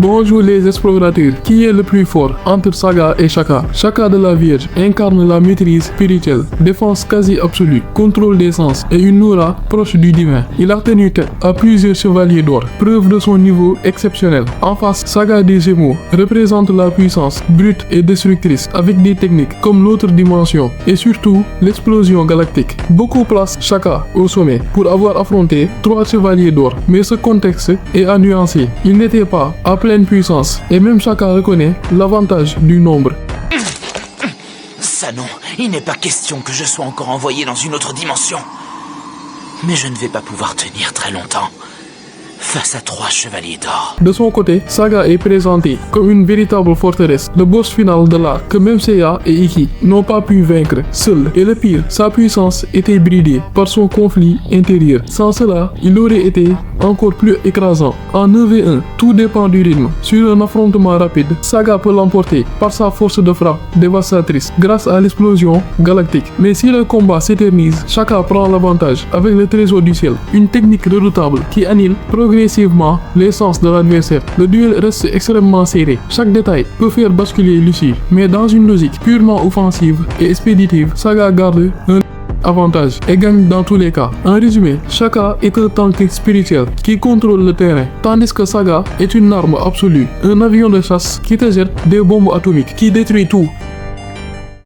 Bonjour les explorateurs. Qui est le plus fort entre Saga et Shaka? Shaka de la Vierge incarne la maîtrise spirituelle, défense quasi absolue, contrôle des sens et une aura proche du divin. Il a tenu tête à plusieurs chevaliers d'or, preuve de son niveau exceptionnel. En face, Saga des Gémeaux représente la puissance brute et destructrice avec des techniques comme l'autre dimension et surtout l'explosion galactique. Beaucoup placent Shaka au sommet pour avoir affronté 3 chevaliers d'or, mais ce contexte est à nuancer. Il n'était pas à pleine puissance et même Shaka reconnaît l'avantage du nombre. Ça non, il n'est pas question que je sois encore envoyé dans une autre dimension. Mais je ne vais pas pouvoir tenir très longtemps face à 3 chevaliers d'or. De son côté, Saga est présenté comme une véritable forteresse, le boss final de l'arc que même Seiya et Ikki n'ont pas pu vaincre seuls. Et le pire, sa puissance était bridée par son conflit intérieur. Sans cela, il aurait été encore plus écrasant. En 1v1, tout dépend du rythme. Sur un affrontement rapide, Saga peut l'emporter par sa force de frappe dévastatrice grâce à l'explosion galactique. Mais si le combat s'éternise, Shaka prend l'avantage avec le trésor du ciel, une technique redoutable qui annule progressivement l'essence de l'adversaire. Le duel reste extrêmement serré. Chaque détail peut faire basculer l'issue, mais dans une logique purement offensive et expéditive, Saga garde un avantage et gagne dans tous les cas. En résumé, Shaka est un tank spirituel qui contrôle le terrain, tandis que Saga est une arme absolue, un avion de chasse qui te jette des bombes atomiques qui détruit tout.